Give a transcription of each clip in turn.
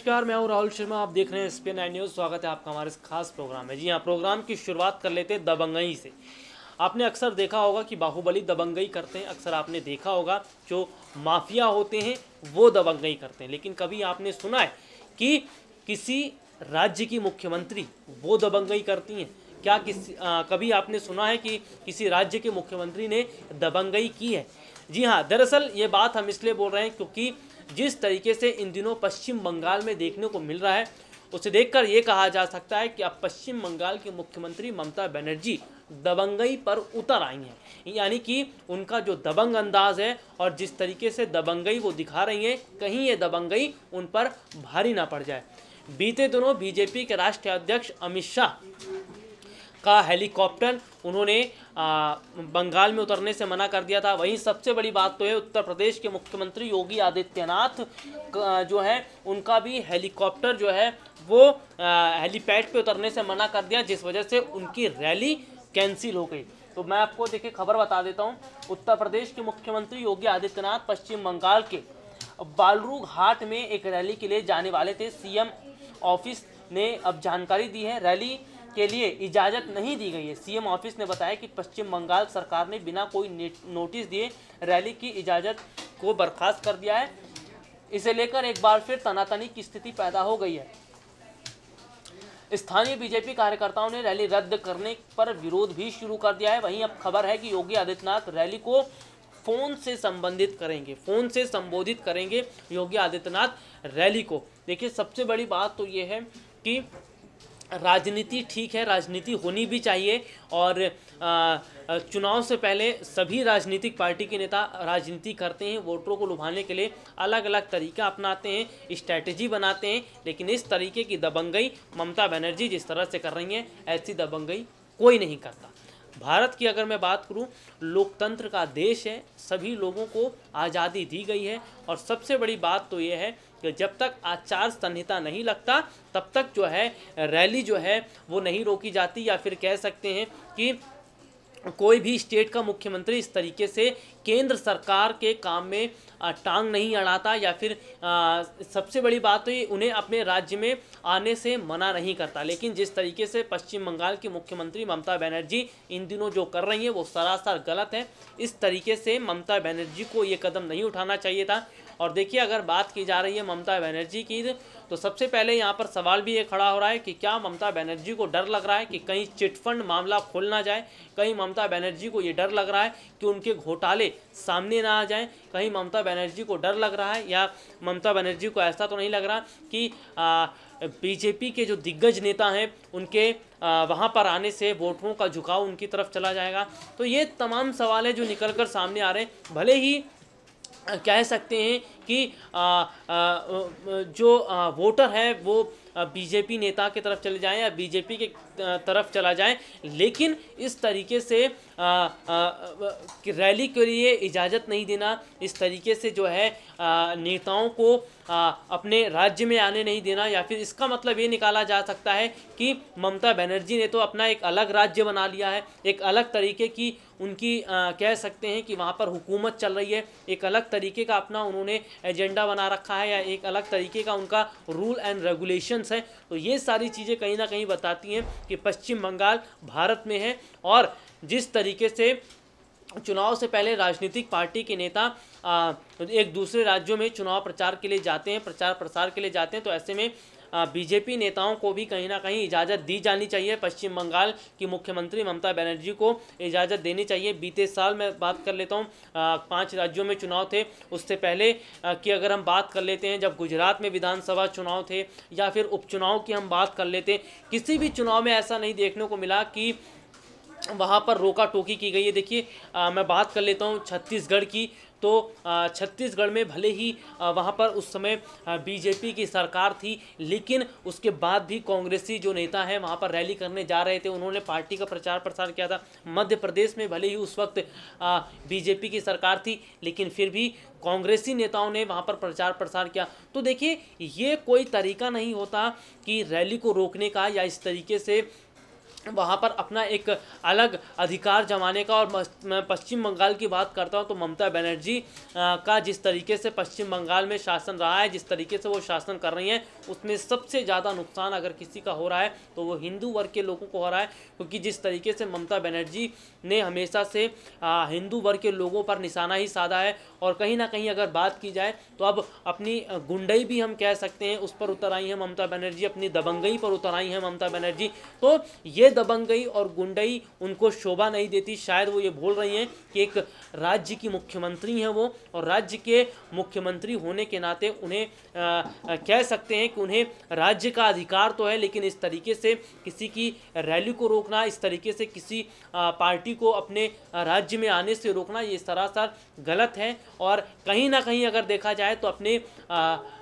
नमस्कार, मैं हूं राहुल शर्मा। आप देख रहे हैं SPN 9 न्यूज़। स्वागत है आपका हमारे इस खास प्रोग्राम में। जी हाँ, प्रोग्राम की शुरुआत कर लेते हैं दबंगई से। आपने अक्सर देखा होगा कि बाहुबली दबंगई करते हैं। अक्सर आपने देखा होगा जो माफिया होते हैं वो दबंगई करते हैं, लेकिन कभी आपने सुना है कि किसी राज्य की मुख्यमंत्री वो दबंगई करती हैं? क्या कभी आपने सुना है कि किसी राज्य के मुख्यमंत्री ने दबंगई की है? जी हाँ, दरअसल ये बात हम इसलिए बोल रहे हैं क्योंकि जिस तरीके से इन दिनों पश्चिम बंगाल में देखने को मिल रहा है, उसे देखकर ये कहा जा सकता है कि अब पश्चिम बंगाल की मुख्यमंत्री ममता बनर्जी दबंगई पर उतर आई हैं। यानी कि उनका जो दबंग अंदाज है और जिस तरीके से दबंगई वो दिखा रही हैं, कहीं ये दबंगई उन पर भारी ना पड़ जाए। बीते दिनों बीजेपी के राष्ट्रीय अध्यक्ष अमित शाह का हेलीकॉप्टर उन्होंने बंगाल में उतरने से मना कर दिया था। वहीं सबसे बड़ी बात तो है उत्तर प्रदेश के मुख्यमंत्री योगी आदित्यनाथ जो है उनका भी हेलीकॉप्टर जो है वो हेलीपैड पे उतरने से मना कर दिया, जिस वजह से उनकी रैली कैंसिल हो गई। तो मैं आपको देखिए खबर बता देता हूँ। उत्तर प्रदेश के मुख्यमंत्री योगी आदित्यनाथ पश्चिम बंगाल के बालरू घाट में एक रैली के लिए जाने वाले थे। सीएम ऑफिस ने अब जानकारी दी है, रैली के लिए इजाज़त नहीं दी गई है। सीएम ऑफिस ने बताया कि पश्चिम बंगाल सरकार ने बिना कोई नोटिस दिए रैली की इजाज़त को बर्खास्त कर दिया है। इसे लेकर एक बार फिर तनातनी की स्थिति पैदा हो गई है। स्थानीय बीजेपी कार्यकर्ताओं ने रैली रद्द करने पर विरोध भी शुरू कर दिया है। वहीं अब खबर है कि योगी आदित्यनाथ रैली को फ़ोन से संबोधित करेंगे योगी आदित्यनाथ रैली को। देखिए, सबसे बड़ी बात तो ये है कि राजनीति ठीक है, राजनीति होनी भी चाहिए और चुनाव से पहले सभी राजनीतिक पार्टी के नेता राजनीति करते हैं, वोटरों को लुभाने के लिए अलग अलग तरीका अपनाते हैं, स्ट्रैटेजी बनाते हैं। लेकिन इस तरीके की दबंगई ममता बनर्जी जिस तरह से कर रही हैं, ऐसी दबंगई कोई नहीं करता। भारत की अगर मैं बात करूं, लोकतंत्र का देश है, सभी लोगों को आज़ादी दी गई है और सबसे बड़ी बात तो ये है कि जब तक आचार संहिता नहीं लगता तब तक जो है रैली जो है वो नहीं रोकी जाती, या फिर कह सकते हैं कि कोई भी स्टेट का मुख्यमंत्री इस तरीके से केंद्र सरकार के काम में टांग नहीं अड़ाता, या फिर सबसे बड़ी बात तो ये उन्हें अपने राज्य में आने से मना नहीं करता। लेकिन जिस तरीके से पश्चिम बंगाल की मुख्यमंत्री ममता बनर्जी इन दिनों जो कर रही हैं वो सरासर गलत है। इस तरीके से ममता बनर्जी को ये कदम नहीं उठाना चाहिए था। और देखिए, अगर बात की जा रही है ममता बनर्जी की, तो सबसे पहले यहाँ पर सवाल भी ये खड़ा हो रहा है कि क्या ममता बनर्जी को डर लग रहा है कि कहीं चिटफंड मामला खुल ना जाए? कहीं ममता बनर्जी को ये डर लग रहा है कि उनके घोटाले सामने ना आ जाएं? कहीं ममता बनर्जी को डर लग रहा है, या ममता बनर्जी को ऐसा तो नहीं लग रहा कि बीजेपी के जो दिग्गज नेता हैं उनके वहाँ पर आने से वोटरों का झुकाव उनकी तरफ चला जाएगा? तो ये तमाम सवाल है जो निकल कर सामने आ रहे हैं। भले ही कह सकते हैं कि जो वोटर है वो बीजेपी नेता की तरफ चले जाएं या बीजेपी के तरफ चला जाए, लेकिन इस तरीके से रैली के लिए इजाज़त नहीं देना, इस तरीके से जो है नेताओं को अपने राज्य में आने नहीं देना, या फिर इसका मतलब ये निकाला जा सकता है कि ममता बनर्जी ने तो अपना एक अलग राज्य बना लिया है, एक अलग तरीके की उनकी कह सकते हैं कि वहाँ पर हुकूमत चल रही है, एक अलग तरीके का अपना उन्होंने एजेंडा बना रखा है, या एक अलग तरीके का उनका रूल एंड रेगुलेशंस है। तो ये सारी चीज़ें कहीं ना कहीं बताती हैं कि पश्चिम बंगाल भारत में है, और जिस तरीके से चुनाव से पहले राजनीतिक पार्टी के नेता एक दूसरे राज्यों में चुनाव प्रचार के लिए जाते हैं, प्रचार प्रसार के लिए जाते हैं, तो ऐसे में बीजेपी नेताओं को भी कहीं ना कहीं इजाज़त दी जानी चाहिए। पश्चिम बंगाल की मुख्यमंत्री ममता बनर्जी को इजाज़त देनी चाहिए। बीते साल मैं बात कर लेता हूँ, 5 राज्यों में चुनाव थे। उससे पहले की अगर हम बात कर लेते हैं, जब गुजरात में विधानसभा चुनाव थे, या फिर उपचुनाव की हम बात कर लेते हैं, किसी भी चुनाव में ऐसा नहीं देखने को मिला कि वहाँ पर रोका टोकी की गई है। देखिए, मैं बात कर लेता हूँ छत्तीसगढ़ की, तो छत्तीसगढ़ में भले ही वहाँ पर उस समय बीजेपी की सरकार थी, लेकिन उसके बाद भी कांग्रेसी जो नेता हैं वहाँ पर रैली करने जा रहे थे, उन्होंने पार्टी का प्रचार प्रसार किया था। मध्य प्रदेश में भले ही उस वक्त बीजेपी की सरकार थी, लेकिन फिर भी कांग्रेसी नेताओं ने वहाँ पर प्रचार प्रसार किया। तो देखिए, ये कोई तरीका नहीं होता कि रैली को रोकने का, या इस तरीके से वहाँ पर अपना एक अलग अधिकार जमाने का। और मैं पश्चिम बंगाल की बात करता हूँ तो ममता बनर्जी का जिस तरीके से पश्चिम बंगाल में शासन रहा है, जिस तरीके से वो शासन कर रही हैं, उसमें सबसे ज़्यादा नुकसान अगर किसी का हो रहा है तो वो हिंदू वर्ग के लोगों को हो रहा है। क्योंकि जिस तरीके से ममता बनर्जी ने हमेशा से हिंदू वर्ग के लोगों पर निशाना ही साधा है। और कहीं ना कहीं अगर बात की जाए तो अब अपनी गुंडई भी हम कह सकते हैं उस पर उतर आई है ममता बनर्जी, अपनी दबंगई पर उतर आई है ममता बनर्जी। तो ये दबंगई और गुंडई उनको शोभा नहीं देती। शायद वो ये बोल रही हैं कि एक राज्य की मुख्यमंत्री हैं वो, और राज्य के मुख्यमंत्री होने के नाते उन्हें कह सकते हैं कि उन्हें राज्य का अधिकार तो है, लेकिन इस तरीके से किसी की रैली को रोकना, इस तरीके से किसी पार्टी को अपने राज्य में आने से रोकना, ये सरासर गलत है। और कहीं ना कहीं अगर देखा जाए तो अपने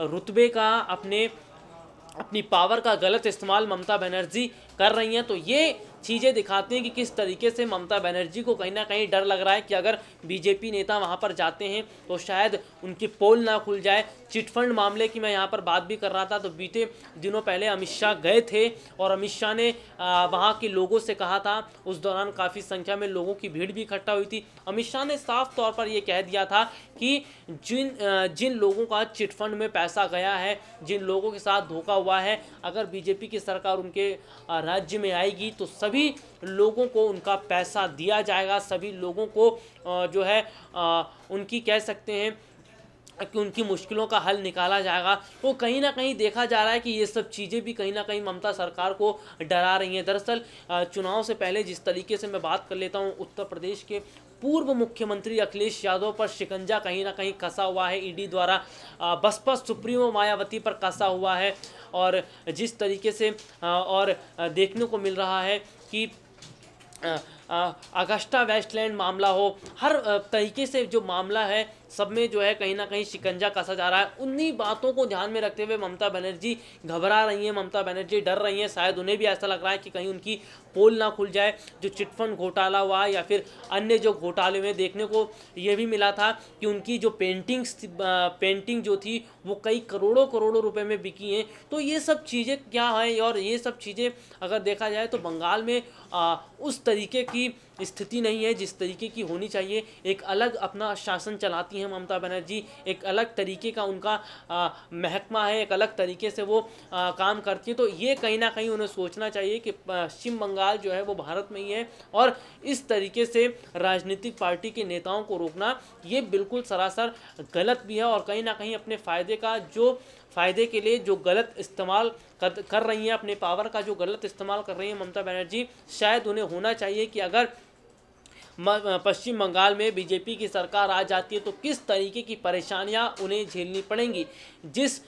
रुतबे का, अपनी पावर का गलत इस्तेमाल ममता बनर्जी कर रही हैं। तो ये चीज़ें दिखाती हैं कि किस तरीके से ममता बनर्जी को कहीं ना कहीं डर लग रहा है कि अगर बीजेपी नेता वहाँ पर जाते हैं तो शायद उनकी पोल ना खुल जाए। चिटफंड मामले की मैं यहाँ पर बात भी कर रहा था, तो बीते दिनों पहले अमित शाह गए थे और अमित शाह ने वहाँ के लोगों से कहा था, उस दौरान काफ़ी संख्या में लोगों की भीड़ भी इकट्ठा हुई थी। अमित शाह ने साफ तौर पर यह कह दिया था कि जिन लोगों का चिटफंड में पैसा गया है, जिन लोगों के साथ धोखा हुआ है, अगर बीजेपी की सरकार उनके राज्य में आएगी तो सभी लोगों को उनका पैसा दिया जाएगा, सभी लोगों को जो है उनकी कह सकते हैं कि उनकी मुश्किलों का हल निकाला जाएगा। तो कहीं ना कहीं देखा जा रहा है कि ये सब चीज़ें भी कहीं ना कहीं ममता सरकार को डरा रही हैं। दरअसल चुनाव से पहले जिस तरीके से मैं बात कर लेता हूँ, उत्तर प्रदेश के पूर्व मुख्यमंत्री अखिलेश यादव पर शिकंजा कहीं ना कहीं कसा हुआ है ईडी द्वारा, बसपा सुप्रीमो मायावती पर कसा हुआ है। और जिस तरीके से और देखने को मिल रहा है कि अगस्ता वेस्टलैंड मामला हो, हर तरीके से जो मामला है सब में जो है कहीं ना कहीं शिकंजा कसा जा रहा है। उन्हीं बातों को ध्यान में रखते हुए ममता बनर्जी घबरा रही हैं, ममता बनर्जी डर रही हैं। शायद उन्हें भी ऐसा लग रहा है कि कहीं उनकी पोल ना खुल जाए। जो चिटफंड घोटाला हुआ या फिर अन्य जो घोटाले में देखने को ये भी मिला था कि उनकी जो पेंटिंग जो थी वो कई करोड़ों रुपए में बिकी हैं। तो ये सब चीज़ें क्या है, और ये सब चीज़ें अगर देखा जाए तो बंगाल में उस तरीके की स्थिति नहीं है जिस तरीके की होनी चाहिए। एक अलग अपना शासन चलाती हैं ममता बनर्जी, एक अलग तरीके का उनका महकमा है, एक अलग तरीके से वो काम करती है। तो ये कहीं ना कहीं उन्हें सोचना चाहिए कि पश्चिम बंगाल जो है वो भारत में ही है, और इस तरीके से राजनीतिक पार्टी के नेताओं को रोकना ये बिल्कुल सरासर गलत भी है। और कहीं ना कहीं अपने फ़ायदे के लिए जो गलत इस्तेमाल कर रही हैं, अपने पावर का जो गलत इस्तेमाल कर रही हैं ममता बनर्जी, शायद उन्हें होना चाहिए कि अगर पश्चिम बंगाल में बीजेपी की सरकार आ जाती है तो किस तरीके की परेशानियां उन्हें झेलनी पड़ेंगी। जिस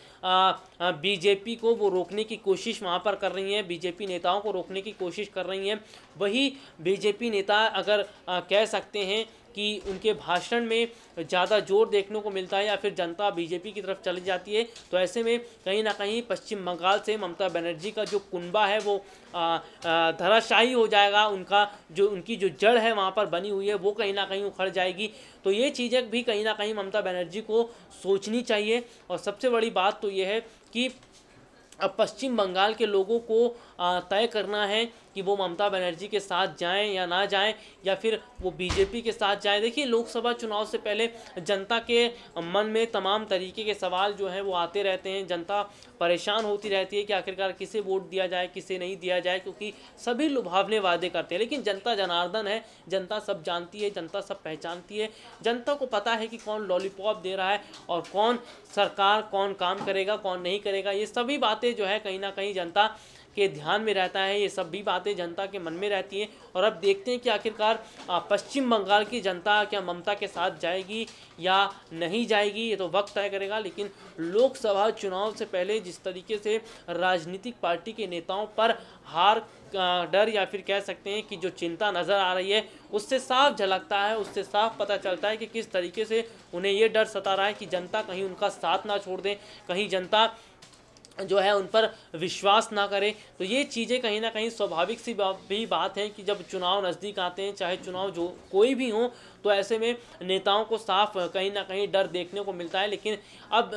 बीजेपी को वो रोकने की कोशिश वहाँ पर कर रही हैं, बीजेपी नेताओं को रोकने की कोशिश कर रही हैं, वही बीजेपी नेता अगर कह सकते हैं कि उनके भाषण में ज़्यादा जोर देखने को मिलता है या फिर जनता बीजेपी की तरफ चली जाती है, तो ऐसे में कहीं ना कहीं पश्चिम बंगाल से ममता बनर्जी का जो कुनबा है वो धराशायी हो जाएगा। उनकी जो जड़ है वहाँ पर बनी हुई है वो कहीं ना कहीं उखड़ जाएगी। तो ये चीज़ें भी कहीं ना कहीं ममता बनर्जी को सोचनी चाहिए। और सबसे बड़ी बात तो ये है कि अब पश्चिम बंगाल के लोगों को तय करना है कि वो ममता बनर्जी के साथ जाएं या ना जाएं, या फिर वो बीजेपी के साथ जाएं। देखिए, लोकसभा चुनाव से पहले जनता के मन में तमाम तरीके के सवाल जो हैं वो आते रहते हैं। जनता परेशान होती रहती है कि आखिरकार किसे वोट दिया जाए, किसे नहीं दिया जाए, क्योंकि सभी लुभावने वादे करते हैं। लेकिन जनता जनार्दन है, जनता सब जानती है, जनता सब पहचानती है। जनता को पता है कि कौन लॉलीपॉप दे रहा है और कौन सरकार, कौन काम करेगा, कौन नहीं करेगा। ये सभी बातें जो है कहीं ना कहीं जनता के ध्यान में रहता है, ये सब भी बातें जनता के मन में रहती हैं। और अब देखते हैं कि आखिरकार पश्चिम बंगाल की जनता क्या ममता के साथ जाएगी या नहीं जाएगी, ये तो वक्त तय करेगा। लेकिन लोकसभा चुनाव से पहले जिस तरीके से राजनीतिक पार्टी के नेताओं पर हार का डर या फिर कह सकते हैं कि जो चिंता नज़र आ रही है, उससे साफ झलकता है, उससे साफ पता चलता है कि किस तरीके से उन्हें ये डर सता रहा है कि जनता कहीं उनका साथ ना छोड़ दें, कहीं जनता जो है उन पर विश्वास ना करे। तो ये चीज़ें कहीं ना कहीं स्वाभाविक सी भी बात है कि जब चुनाव नज़दीक आते हैं, चाहे चुनाव जो कोई भी हो, तो ऐसे में नेताओं को साफ कहीं ना कहीं डर देखने को मिलता है। लेकिन अब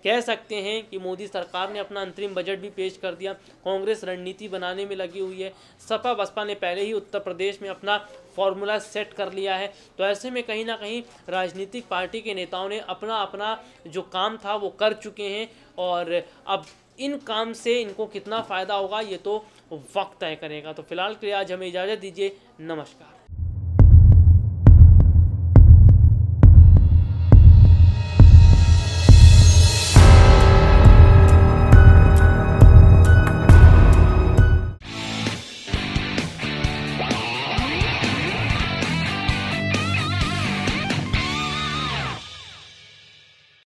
कह सकते हैं कि मोदी सरकार ने अपना अंतरिम बजट भी पेश कर दिया। कांग्रेस रणनीति बनाने में लगी हुई है। सपा बसपा ने पहले ही उत्तर प्रदेश में अपना फॉर्मूला सेट कर लिया है। तो ऐसे में कहीं ना कहीं राजनीतिक पार्टी के नेताओं ने अपना अपना जो काम था वो कर चुके हैं, और अब इन काम से इनको कितना फ़ायदा होगा ये तो वक्त तय करेगा। तो फिलहाल के लिए आज हमें इजाज़त दीजिए। नमस्कार।